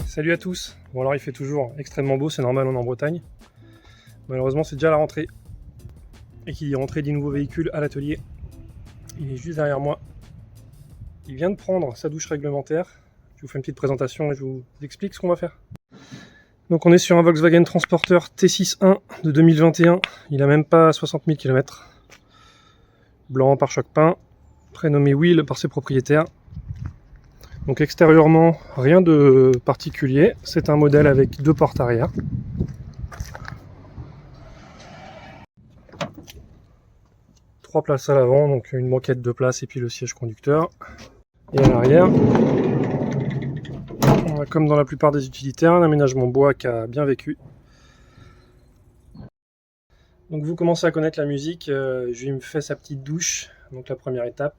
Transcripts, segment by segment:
Salut à tous. Bon alors il fait toujours extrêmement beau, c'est normal, on est en Bretagne. Malheureusement c'est déjà la rentrée. Et qui dit rentrée dit nouveau véhicule à l'atelier. Il est juste derrière moi. Il vient de prendre sa douche réglementaire. Je vous fais une petite présentation et je vous explique ce qu'on va faire. Donc on est sur un Volkswagen Transporter T6.1 de 2021. Il a même pas 60 000 km. Blanc par choc peint. Prénommé Will par ses propriétaires. Donc extérieurement, rien de particulier. C'est un modèle avec 2 portes arrière. Trois places à l'avant, donc une banquette de place et puis le siège conducteur. Et à l'arrière, on a comme dans la plupart des utilitaires, un aménagement bois qui a bien vécu. Donc vous commencez à connaître la musique, je lui me fais sa petite douche. Donc la première étape,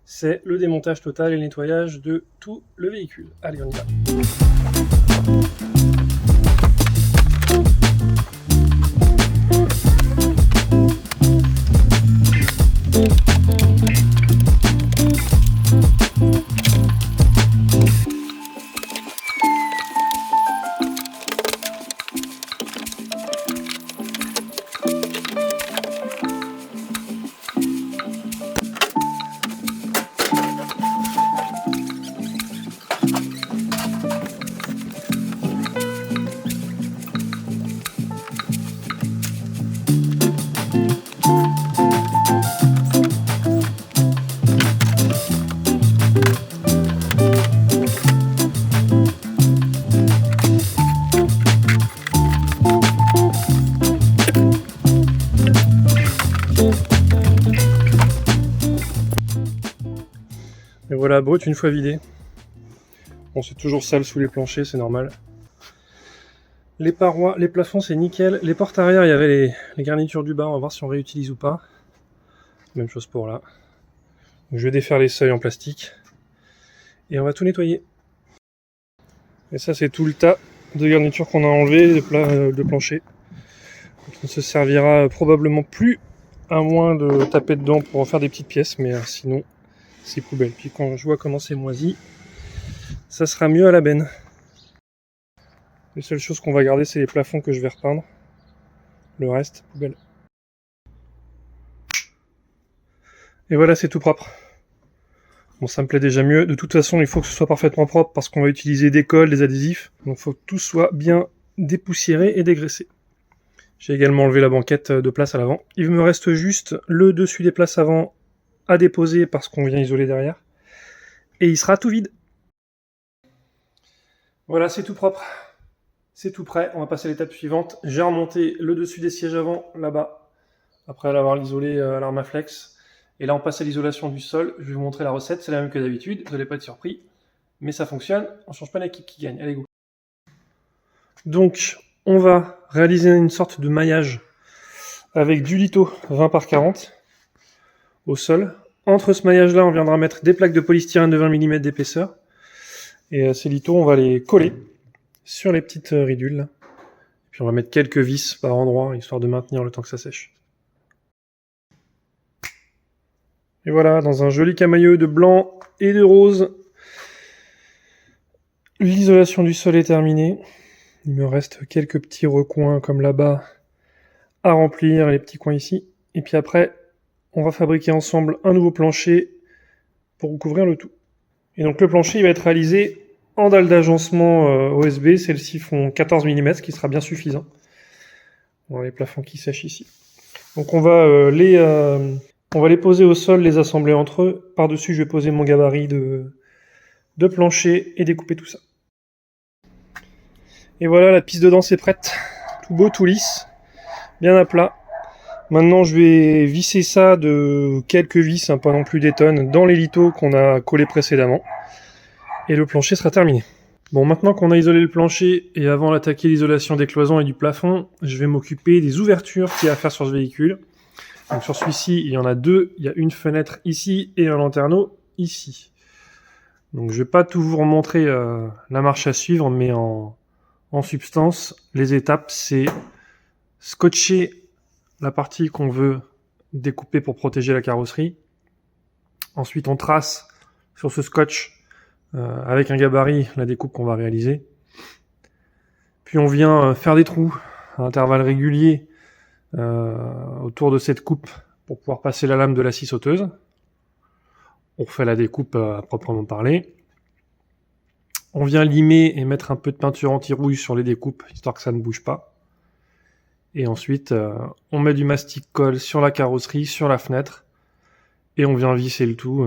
c'est le démontage total et le nettoyage de tout le véhicule. Allez, on y va. Et voilà, brut une fois vidé. Bon, c'est toujours sale sous les planchers, c'est normal. Les parois, les plafonds, c'est nickel. Les portes arrière, il y avait les garnitures du bas, on va voir si on réutilise ou pas. Même chose pour là. Donc, je vais défaire les seuils en plastique. Et on va tout nettoyer. Et ça, c'est tout le tas de garnitures qu'on a enlevé de plancher. Donc, il ne se servira probablement plus, à moins de taper dedans pour en faire des petites pièces, mais sinon, c'est poubelle. Puis quand je vois comment c'est moisi, ça sera mieux à la benne. Les seules choses qu'on va garder, c'est les plafonds que je vais repeindre. Le reste, poubelle. Et voilà, c'est tout propre. Bon, ça me plaît déjà mieux. De toute façon, il faut que ce soit parfaitement propre parce qu'on va utiliser des colles, des adhésifs. Donc il faut que tout soit bien dépoussiéré et dégraissé. J'ai également enlevé la banquette de place à l'avant. Il me reste juste le dessus des places avant à déposer parce qu'on vient isoler derrière. Et il sera tout vide. Voilà, c'est tout propre. C'est tout prêt. On va passer à l'étape suivante. J'ai remonté le dessus des sièges avant, là-bas, après l'avoir isolé à l'Armaflex. Et là, on passe à l'isolation du sol. Je vais vous montrer la recette. C'est la même que d'habitude. Vous n'allez pas être surpris. Mais ça fonctionne. On ne change pas l'équipe qui gagne. Allez, go. Donc, on va réaliser une sorte de maillage avec du litho 20 par 40 au sol. Entre ce maillage-là, on viendra mettre des plaques de polystyrène de 20 mm d'épaisseur. Et ces lithos, on va les coller sur les petites ridules. Là. Puis on va mettre quelques vis par endroit, histoire de maintenir le temps que ça sèche. Et voilà, dans un joli camailleux de blanc et de rose, l'isolation du sol est terminée. Il me reste quelques petits recoins comme là-bas à remplir, les petits coins ici. Et puis après, on va fabriquer ensemble un nouveau plancher pour recouvrir le tout. Et donc le plancher il va être réalisé en dalle d'agencement OSB. Celles-ci font 14 mm, ce qui sera bien suffisant. On a les plafonds qui sèchent ici. Donc on va les poser au sol, les assembler entre eux. Par-dessus, je vais poser mon gabarit de plancher et découper tout ça. Et voilà, la piste de danse est prête. Tout beau, tout lisse, bien à plat. Maintenant, je vais visser ça de quelques vis, hein, pas non plus des tonnes, dans les lithos qu'on a collés précédemment. Et le plancher sera terminé. Bon, maintenant qu'on a isolé le plancher et avant d'attaquer l'isolation des cloisons et du plafond, je vais m'occuper des ouvertures qu'il y a à faire sur ce véhicule. Donc sur celui-ci, il y en a deux. Il y a une fenêtre ici et un lanterneau ici. Donc je vais pas tout vous remontrer la marche à suivre, mais en substance, les étapes, c'est scotcher la partie qu'on veut découper pour protéger la carrosserie. Ensuite, on trace sur ce scotch avec un gabarit la découpe qu'on va réaliser. Puis on vient faire des trous à intervalles réguliers autour de cette coupe pour pouvoir passer la lame de la scie sauteuse. On refait la découpe à proprement parler. On vient limer et mettre un peu de peinture anti-rouille sur les découpes, histoire que ça ne bouge pas. Et ensuite, on met du mastic-colle sur la carrosserie, sur la fenêtre, et on vient visser le tout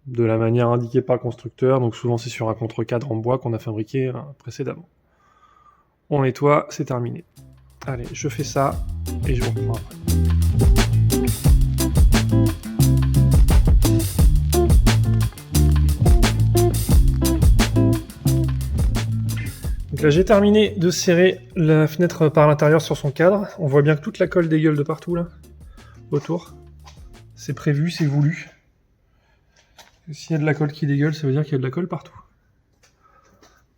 de la manière indiquée par le constructeur. Donc souvent c'est sur un contre-cadre en bois qu'on a fabriqué précédemment. On nettoie, c'est terminé. Allez, je fais ça, et je vous reprends après. Donc là, j'ai terminé de serrer la fenêtre par l'intérieur sur son cadre. On voit bien que toute la colle dégueule de partout, là, autour. C'est prévu, c'est voulu. S'il y a de la colle qui dégueule, ça veut dire qu'il y a de la colle partout.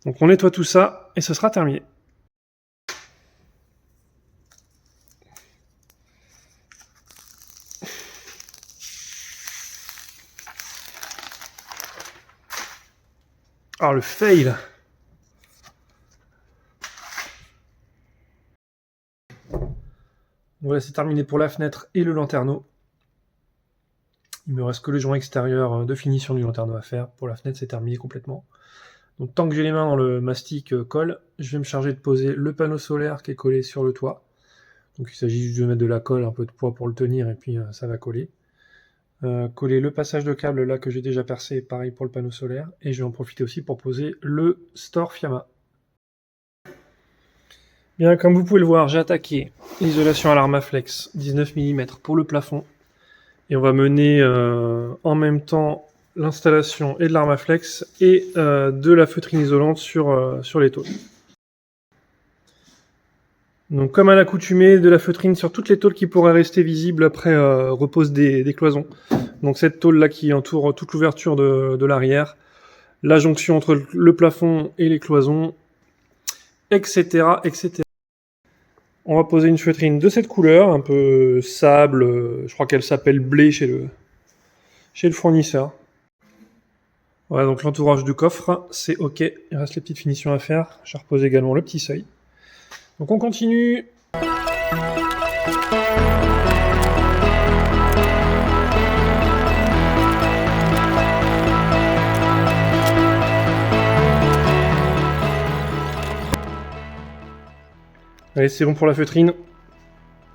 Donc on nettoie tout ça, et ce sera terminé. Ah, le fail! Voilà, c'est terminé pour la fenêtre et le lanterneau. Il me reste que le joint extérieur de finition du lanterneau à faire. Pour la fenêtre, c'est terminé complètement. Donc tant que j'ai les mains dans le mastic colle, je vais me charger de poser le panneau solaire qui est collé sur le toit. Donc il s'agit juste de mettre de la colle, un peu de poids pour le tenir, et puis ça va coller. Coller le passage de câble là que j'ai déjà percé, pareil pour le panneau solaire. Et je vais en profiter aussi pour poser le store Fiamma. Bien, comme vous pouvez le voir, j'ai attaqué l'isolation à l'Armaflex 19 mm pour le plafond. Et on va mener en même temps l'installation et de l'Armaflex et de la feutrine isolante sur les tôles. Donc comme à l'accoutumée, de la feutrine sur toutes les tôles qui pourraient rester visibles après repose des cloisons. Donc cette tôle là qui entoure toute l'ouverture de l'arrière, la jonction entre le plafond et les cloisons, etc., etc. On va poser une feutrine de cette couleur, un peu sable, je crois qu'elle s'appelle blé chez le fournisseur. Voilà, donc l'entourage du coffre, c'est ok. Il reste les petites finitions à faire. Je repose également le petit seuil. Donc on continue. Allez, c'est bon pour la feutrine.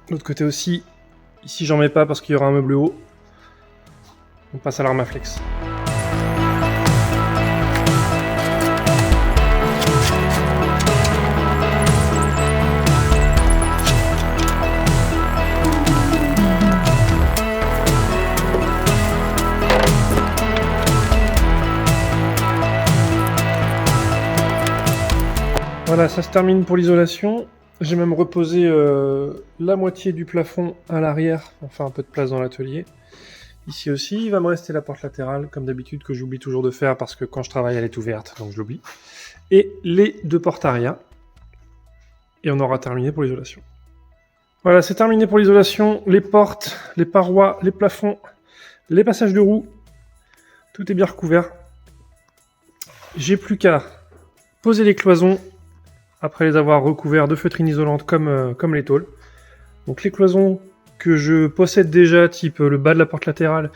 L'autre côté aussi. Ici, j'en mets pas parce qu'il y aura un meuble haut. On passe à l'Armaflex. Voilà, ça se termine pour l'isolation. J'ai même reposé la moitié du plafond à l'arrière, pour faire un peu de place dans l'atelier. Ici aussi, il va me rester la porte latérale, comme d'habitude, que j'oublie toujours de faire, parce que quand je travaille, elle est ouverte, donc je l'oublie. Et les deux portes arrière. Et on aura terminé pour l'isolation. Voilà, c'est terminé pour l'isolation. Les portes, les parois, les plafonds, les passages de roues. Tout est bien recouvert. J'ai plus qu'à poser les cloisons, après les avoir recouverts de feutrine isolante comme les tôles. Donc les cloisons que je possède déjà, type le bas de la porte latérale,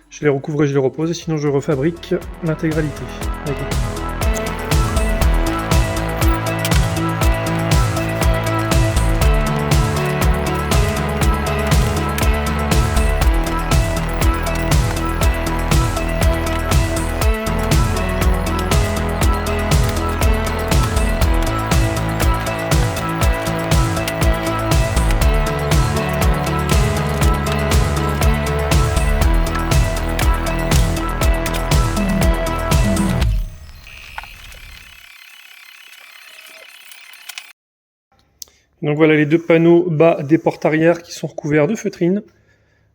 je les recouvre et je les repose, et sinon je refabrique l'intégralité. Donc voilà les deux panneaux bas des portes arrière qui sont recouverts de feutrine.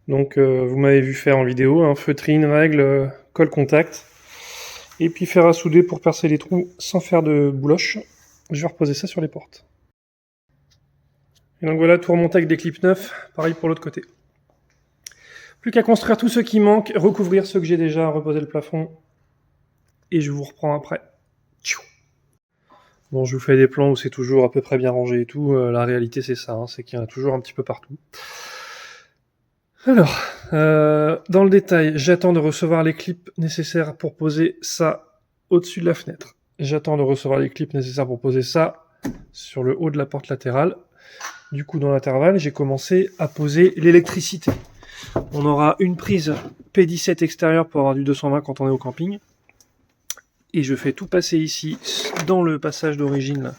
Donc vous m'avez vu faire en vidéo, hein, feutrine, règle, colle contact. Et puis fer à souder pour percer les trous sans faire de bouloche. Je vais reposer ça sur les portes. Et donc voilà, tout remonté avec des clips neufs, pareil pour l'autre côté. Plus qu'à construire tout ce qui manque, recouvrir ceux que j'ai déjà, reposer le plafond, et je vous reprends après. Bon, je vous fais des plans où c'est toujours à peu près bien rangé et tout, la réalité c'est ça, hein, c'est qu'il y en a toujours un petit peu partout. Alors, dans le détail, j'attends de recevoir les clips nécessaires pour poser ça au-dessus de la fenêtre. J'attends de recevoir les clips nécessaires pour poser ça sur le haut de la porte latérale. Du coup, dans l'intervalle, j'ai commencé à poser l'électricité. On aura une prise P17 extérieure pour avoir du 220 quand on est au camping. Et je fais tout passer ici, dans le passage d'origine,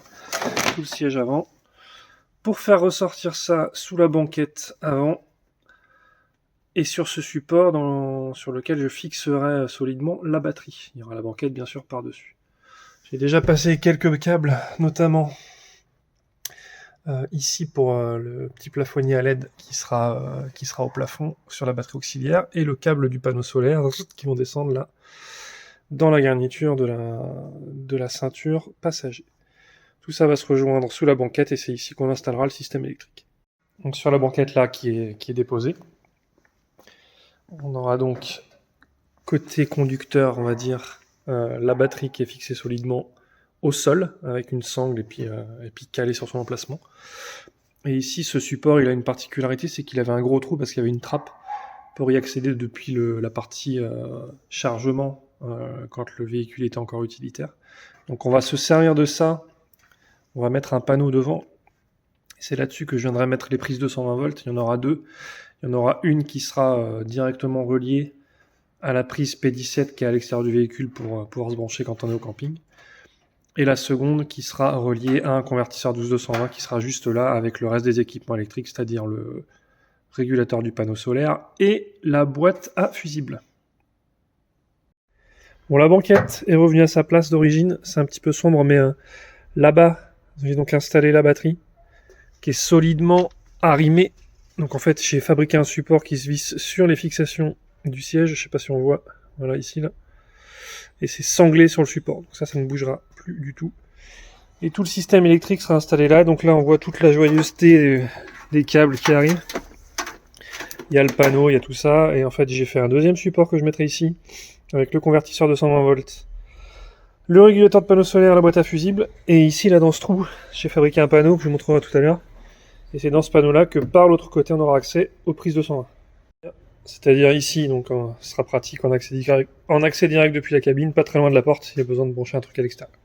tout le siège avant, pour faire ressortir ça sous la banquette avant, et sur ce support sur lequel je fixerai solidement la batterie. Il y aura la banquette bien sûr par-dessus. J'ai déjà passé quelques câbles, notamment ici pour le petit plafonnier à LED qui sera au plafond sur la batterie auxiliaire, et le câble du panneau solaire qui vont descendre là, dans la garniture de la ceinture passager. Tout ça va se rejoindre sous la banquette et c'est ici qu'on installera le système électrique. Donc sur la banquette là qui est déposée, on aura donc côté conducteur, on va dire, la batterie qui est fixée solidement au sol avec une sangle et puis calée sur son emplacement. Et ici ce support il a une particularité, c'est qu'il avait un gros trou parce qu'il y avait une trappe pour y accéder depuis la partie chargement quand le véhicule était encore utilitaire. Donc on va se servir de ça, on va mettre un panneau devant, c'est là-dessus que je viendrai mettre les prises 220 volts, il y en aura deux, il y en aura une qui sera directement reliée à la prise P17 qui est à l'extérieur du véhicule pour pouvoir se brancher quand on est au camping, et la seconde qui sera reliée à un convertisseur 12-220 qui sera juste là avec le reste des équipements électriques, c'est-à-dire le régulateur du panneau solaire et la boîte à fusibles. Bon, la banquette est revenue à sa place d'origine, c'est un petit peu sombre, mais là-bas, j'ai donc installé la batterie, qui est solidement arrimée. Donc en fait, j'ai fabriqué un support qui se visse sur les fixations du siège, je sais pas si on voit, voilà ici, là. Et c'est sanglé sur le support, donc ça ne bougera plus du tout. Et tout le système électrique sera installé là, donc là on voit toute la joyeuseté des câbles qui arrivent. Il y a le panneau, il y a tout ça, et en fait j'ai fait un deuxième support que je mettrai ici, avec le convertisseur de 120 volts, le régulateur de panneau solaire, la boîte à fusibles, et ici là dans ce trou, j'ai fabriqué un panneau que je vous montrerai tout à l'heure, et c'est dans ce panneau là que par l'autre côté on aura accès aux prises 220. C'est-à-dire ici, donc ce sera pratique en accès direct depuis la cabine, pas très loin de la porte s'il y a besoin de brancher un truc à l'extérieur.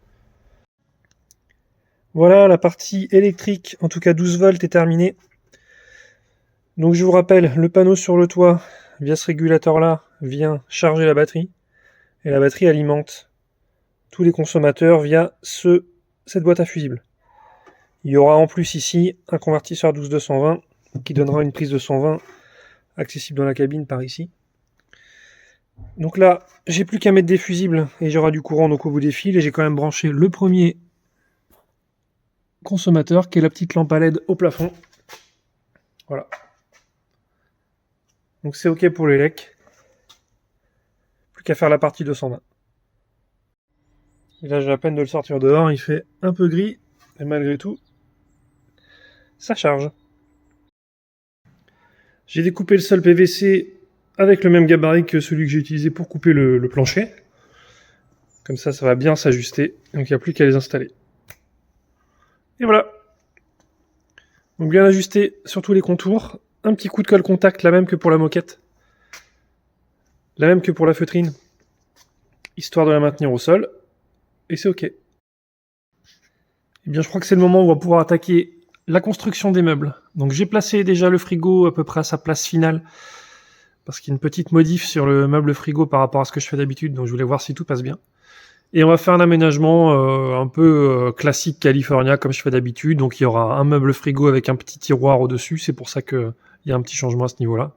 Voilà, la partie électrique, en tout cas 12 volts, est terminée. Donc je vous rappelle, le panneau sur le toit, via ce régulateur-là, vient charger la batterie. Et la batterie alimente tous les consommateurs via cette boîte à fusibles. Il y aura en plus ici un convertisseur 12-220 qui donnera une prise de 120 accessible dans la cabine par ici. Donc là, j'ai plus qu'à mettre des fusibles et j'aurai du courant donc au bout des fils. Et j'ai quand même branché le premier consommateur qui est la petite lampe à LED au plafond. Voilà. Donc c'est ok pour les lecs. Plus qu'à faire la partie 220. Et là j'ai la peine de le sortir dehors, il fait un peu gris, et malgré tout, ça charge. J'ai découpé le sol PVC avec le même gabarit que celui que j'ai utilisé pour couper le plancher. Comme ça, ça va bien s'ajuster, donc il n'y a plus qu'à les installer. Et voilà. Donc bien ajusté sur tous les contours. Un petit coup de colle contact, la même que pour la moquette. La même que pour la feutrine. Histoire de la maintenir au sol. Et c'est ok. Eh bien, je crois que c'est le moment où on va pouvoir attaquer la construction des meubles. Donc j'ai placé déjà le frigo à peu près à sa place finale. Parce qu'il y a une petite modif sur le meuble frigo par rapport à ce que je fais d'habitude. Donc je voulais voir si tout passe bien. Et on va faire un aménagement un peu classique California comme je fais d'habitude. Donc il y aura un meuble frigo avec un petit tiroir au-dessus. C'est pour ça qu'il y a un petit changement à ce niveau-là.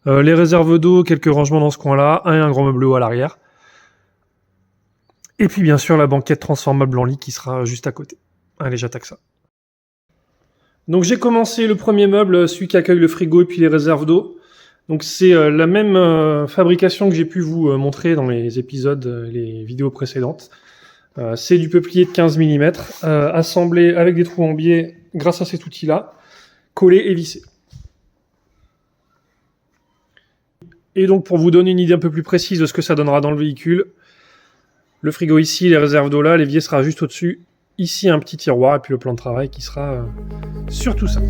Les réserves d'eau, quelques rangements dans ce coin-là. Un grand meuble haut à l'arrière. Et puis bien sûr la banquette transformable en lit qui sera juste à côté. Allez, j'attaque ça. Donc j'ai commencé le premier meuble, celui qui accueille le frigo et puis les réserves d'eau. Donc c'est la même fabrication que j'ai pu vous montrer dans les épisodes, les vidéos précédentes. C'est du peuplier de 15 mm, assemblé avec des trous en biais grâce à cet outil-là, collé et vissé. Et donc pour vous donner une idée un peu plus précise de ce que ça donnera dans le véhicule, le frigo ici, les réserves d'eau là, l'évier sera juste au-dessus. Ici un petit tiroir et puis le plan de travail qui sera sur tout ça.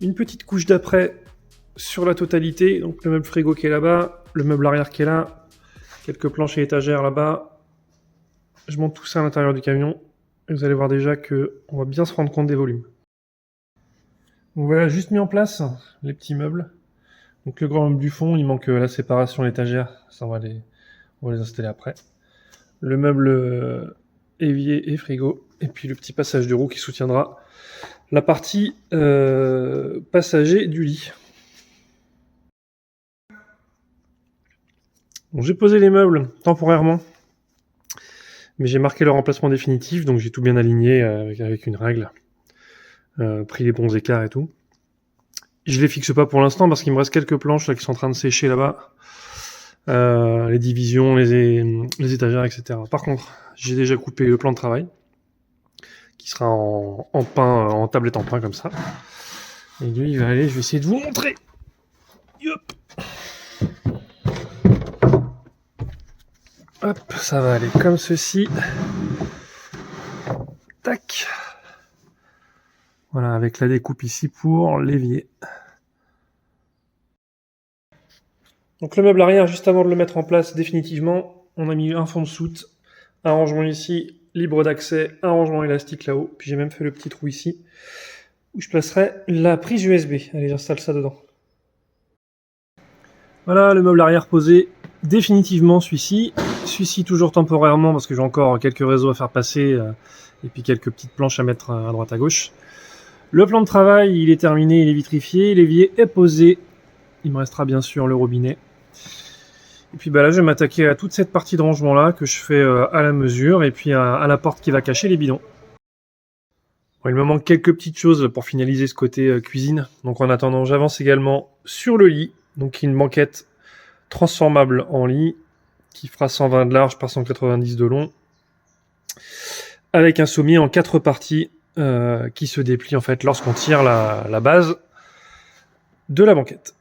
Une petite couche d'après sur la totalité, donc le meuble frigo qui est là-bas, le meuble arrière qui est là, quelques planches et étagères là-bas. Je monte tout ça à l'intérieur du camion et vous allez voir déjà qu'on va bien se rendre compte des volumes. Donc voilà, juste mis en place les petits meubles. Donc le grand meuble du fond, il manque la séparation l'étagère, ça on va les installer après. Le meuble évier et frigo, et puis le petit passage de roue qui soutiendra la partie passager du lit. Bon, j'ai posé les meubles temporairement, mais j'ai marqué leur emplacement définitif, donc j'ai tout bien aligné avec une règle, pris les bons écarts et tout. Je les fixe pas pour l'instant parce qu'il me reste quelques planches là, qui sont en train de sécher là-bas, les divisions, les étagères, etc. Par contre, j'ai déjà coupé le plan de travail, qui sera en pain, en tablette en pain comme ça. Et lui, il va aller, je vais essayer de vous montrer. Hop. Hop, ça va aller comme ceci. Tac. Voilà, avec la découpe ici pour l'évier. Donc le meuble arrière, juste avant de le mettre en place définitivement, on a mis un fond de soute, un rangement ici, libre d'accès, un rangement élastique là-haut, puis j'ai même fait le petit trou ici, où je placerai la prise USB. Allez, j'installe ça dedans. Voilà, le meuble arrière posé définitivement, celui-ci toujours temporairement, parce que j'ai encore quelques réseaux à faire passer, et puis quelques petites planches à mettre à droite à gauche. Le plan de travail, il est terminé, il est vitrifié, l'évier est posé, il me restera bien sûr le robinet. Et puis bah là, je vais m'attaquer à toute cette partie de rangement là que je fais à la mesure et puis à la porte qui va cacher les bidons. Bon, il me manque quelques petites choses pour finaliser ce côté cuisine. Donc en attendant, j'avance également sur le lit. Donc une banquette transformable en lit qui fera 120 de large par 190 de long. Avec un sommier en 4 parties qui se déplie en fait lorsqu'on tire la base de la banquette.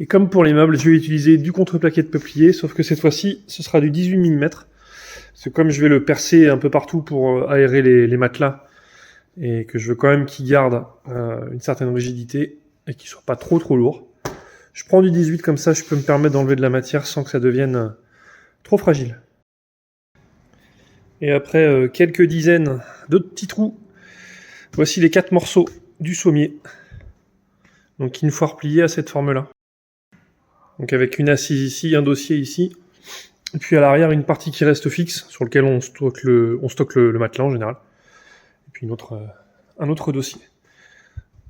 Et comme pour les meubles, je vais utiliser du contreplaqué de peuplier, sauf que cette fois-ci, ce sera du 18 mm. Parce que comme je vais le percer un peu partout pour aérer les matelas, et que je veux quand même qu'il garde une certaine rigidité, et qu'il soit pas trop lourd, je prends du 18, comme ça je peux me permettre d'enlever de la matière sans que ça devienne trop fragile. Et après quelques dizaines de petits trous, voici les 4 morceaux du sommier. Donc une fois replié à cette forme-là. Donc avec une assise ici, un dossier ici, et puis à l'arrière une partie qui reste fixe, sur lequel on stocke le matelas en général, et puis un autre dossier.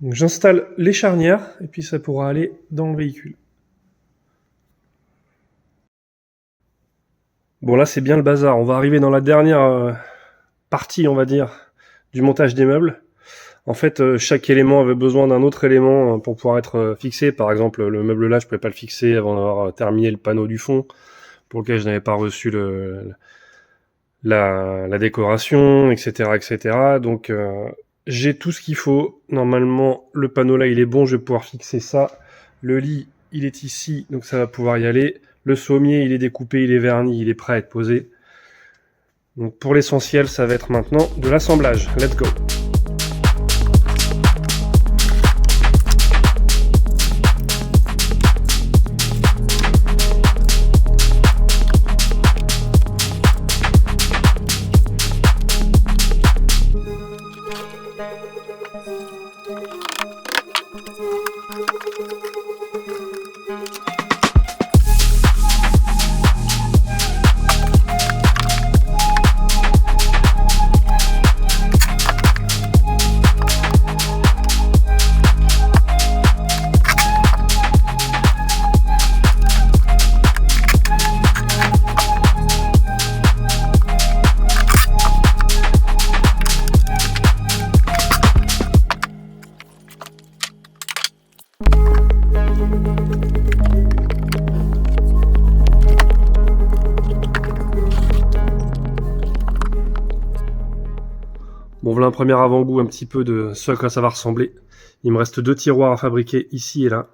Donc j'installe les charnières, et puis ça pourra aller dans le véhicule. Bon là c'est bien le bazar, on va arriver dans la dernière partie, on va dire, du montage des meubles. En fait, chaque élément avait besoin d'un autre élément pour pouvoir être fixé. Par exemple, le meuble là, je ne pouvais pas le fixer avant d'avoir terminé le panneau du fond, pour lequel je n'avais pas reçu la décoration, etc., etc. Donc, j'ai tout ce qu'il faut. Normalement, le panneau là, il est bon, je vais pouvoir fixer ça. Le lit, il est ici, donc ça va pouvoir y aller. Le sommier, il est découpé, il est verni, il est prêt à être posé. Donc pour l'essentiel, ça va être maintenant de l'assemblage. Let's go! Bon, voilà un premier avant-goût un petit peu de ce à quoi ça va ressembler. Il me reste 2 tiroirs à fabriquer, ici et là.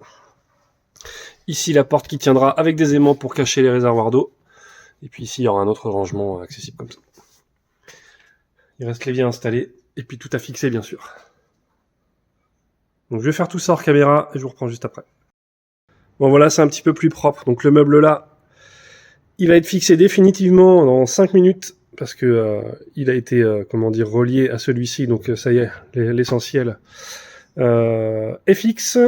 Ici, la porte qui tiendra avec des aimants pour cacher les réservoirs d'eau. Et puis ici, il y aura un autre rangement accessible comme ça. Il reste l'évier installé, et puis tout à fixer, bien sûr. Donc je vais faire tout ça hors caméra, et je vous reprends juste après. Bon, voilà, c'est un petit peu plus propre. Donc le meuble là, il va être fixé définitivement dans 5 minutes. Parce que il a été relié à celui-ci, donc ça y est, l'essentiel est fixe.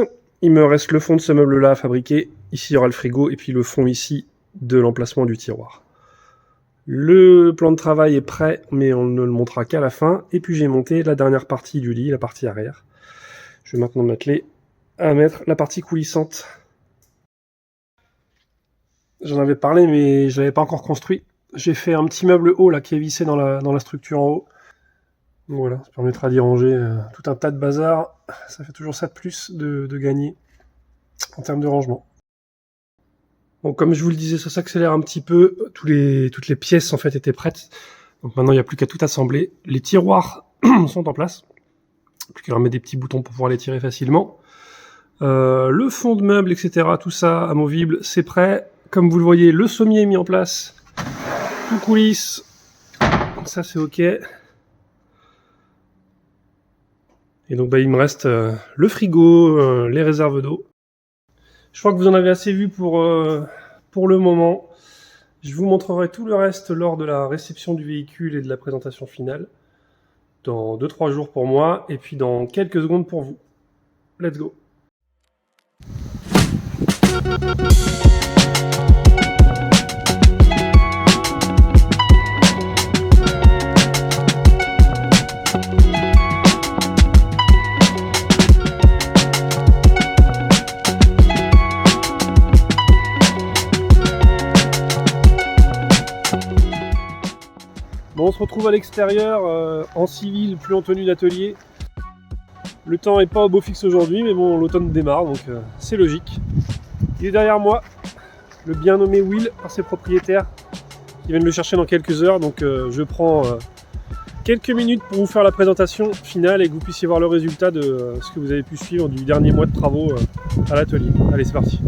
Il me reste le fond de ce meuble-là à fabriquer. Ici, il y aura le frigo, et puis le fond ici de l'emplacement du tiroir. Le plan de travail est prêt, mais on ne le montrera qu'à la fin. Et puis j'ai monté la dernière partie du lit, la partie arrière. Je vais maintenant m'atteler à mettre la partie coulissante. J'en avais parlé, mais je l'avais pas encore construit. J'ai fait un petit meuble haut là qui est vissé dans la structure en haut. Donc voilà, ça permettra d'y ranger tout un tas de bazar. Ça fait toujours ça de plus de gagner en termes de rangement. Bon, comme je vous le disais, ça s'accélère un petit peu. Toutes les pièces en fait étaient prêtes. Donc maintenant il n'y a plus qu'à tout assembler. Les tiroirs sont en place. Plus qu'à leur mettre des petits boutons pour pouvoir les tirer facilement. Le fond de meuble, etc. Tout ça amovible, c'est prêt. Comme vous le voyez, le sommier est mis en place. Tout coulisse, ça c'est ok. Et donc il me reste le frigo, les réserves d'eau. Je crois que vous en avez assez vu pour le moment. Je vous montrerai tout le reste lors de la réception du véhicule et de la présentation finale. Dans 2-3 jours pour moi, et puis dans quelques secondes pour vous. Let's go! Bon, on se retrouve à l'extérieur, en civil, plus en tenue d'atelier. Le temps est pas au beau fixe aujourd'hui, mais bon, l'automne démarre, donc c'est logique. Il est derrière moi, le bien nommé Will, par ses propriétaires, qui viennent le chercher dans quelques heures, donc je prends quelques minutes pour vous faire la présentation finale et que vous puissiez voir le résultat de ce que vous avez pu suivre du dernier mois de travaux à l'atelier. Allez, c'est parti.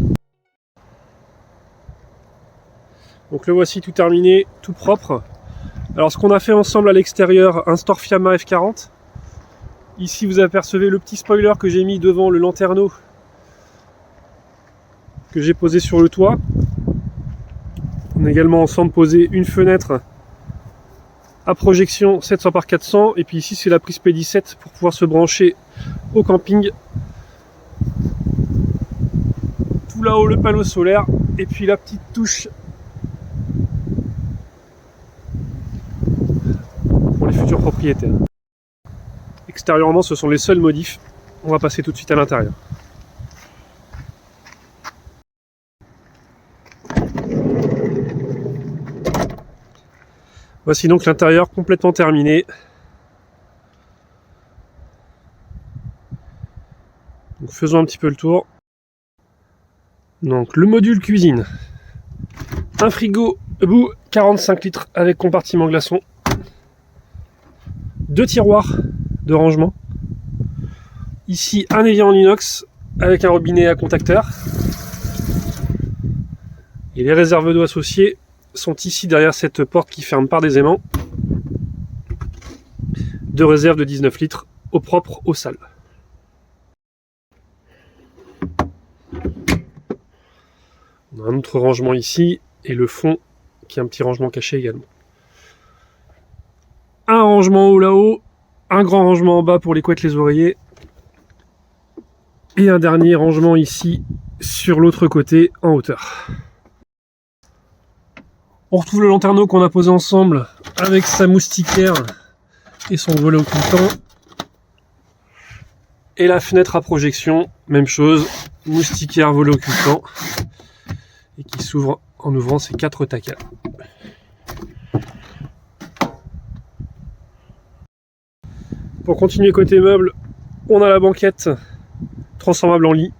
Donc le voici tout terminé, tout propre. Alors ce qu'on a fait ensemble à l'extérieur, un store Fiamma F40. Ici vous apercevez le petit spoiler que j'ai mis devant le lanterneau que j'ai posé sur le toit. On a également ensemble posé une fenêtre à projection 700 par 400 et puis ici c'est la prise P17 pour pouvoir se brancher au camping. Tout là-haut le panneau solaire et puis la petite touche pour les futurs propriétaires. Extérieurement, ce sont les seuls modifs. On va passer tout de suite à l'intérieur. Voici donc l'intérieur complètement terminé. Donc faisons un petit peu le tour. Donc le module cuisine. Un frigo debout, 45 litres avec compartiment glaçon. 2 tiroirs de rangement. Ici un évier en inox avec un robinet à contacteur. Et les réserves d'eau associées sont ici derrière cette porte qui ferme par des aimants. de réserve de 19 litres, eau propre, eau sale. On a un autre rangement ici, et le fond, qui est un petit rangement caché également. Un rangement haut là-haut, un grand rangement en bas pour les couettes, les oreillers, et un dernier rangement ici, sur l'autre côté, en hauteur. On retrouve le lanterneau qu'on a posé ensemble, avec sa moustiquaire et son volet occultant. Et la fenêtre à projection, même chose, moustiquaire, volet occultant, et qui s'ouvre en ouvrant ses 4 tacas. Pour continuer côté meuble, on a la banquette transformable en lit.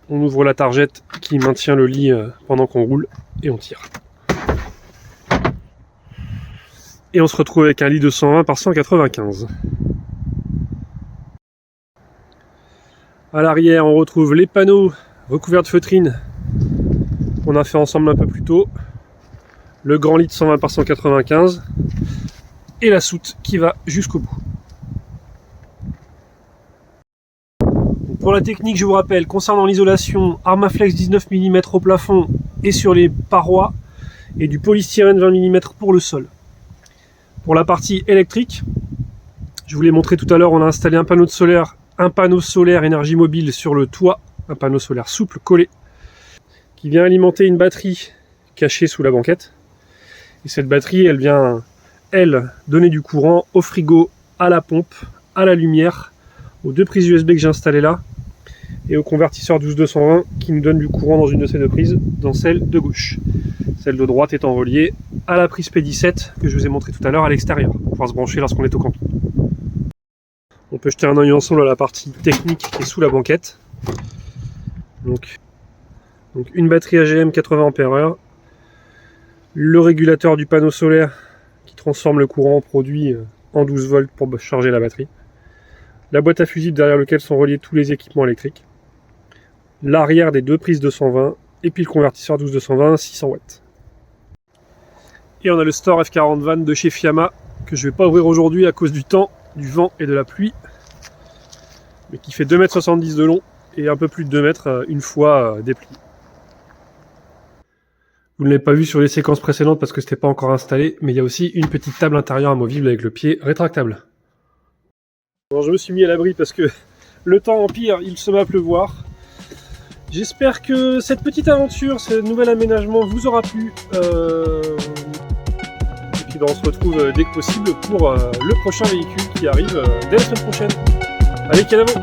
On ouvre la targette qui maintient le lit pendant qu'on roule et on tire. Et on se retrouve avec un lit de 120 par 195. À l'arrière, on retrouve les panneaux recouverts de feutrine qu'on a fait ensemble un peu plus tôt. Le grand lit de 120 par 195 et la soute qui va jusqu'au bout. Pour la technique, je vous rappelle, concernant l'isolation, Armaflex 19 mm au plafond et sur les parois, et du polystyrène 20 mm pour le sol. Pour la partie électrique, je vous l'ai montré tout à l'heure, on a installé un panneau solaire énergie mobile sur le toit, un panneau solaire souple collé, qui vient alimenter une batterie cachée sous la banquette. Et cette batterie, elle vient, elle, donner du courant au frigo, à la pompe, à la lumière, aux 2 prises USB que j'ai installées là, et au convertisseur 12-220 qui nous donne du courant dans une de ces 2 prises, dans celle de gauche. Celle de droite étant reliée à la prise P17 que je vous ai montré tout à l'heure à l'extérieur, pour pouvoir se brancher lorsqu'on est au camping. On peut jeter un œil ensemble à la partie technique qui est sous la banquette. Donc une batterie AGM 80 Ah, le régulateur du panneau solaire qui transforme le courant produit en 12 volts pour charger la batterie. La boîte à fusibles derrière laquelle sont reliés tous les équipements électriques. L'arrière des 2 prises 220 et puis le convertisseur 12-220 600 watts. Et on a le Store F40 Van de chez Fiamma que je ne vais pas ouvrir aujourd'hui à cause du temps, du vent et de la pluie, mais qui fait 2,70 m de long et un peu plus de 2 mètres une fois déplié. Vous ne l'avez pas vu sur les séquences précédentes parce que ce n'était pas encore installé, mais il y a aussi une petite table intérieure amovible avec le pied rétractable. Bon, je me suis mis à l'abri parce que le temps empire, il se met à pleuvoir. J'espère que cette petite aventure, ce nouvel aménagement vous aura plu. Et puis on se retrouve dès que possible pour le prochain véhicule qui arrive dès la semaine prochaine. Allez, canavo!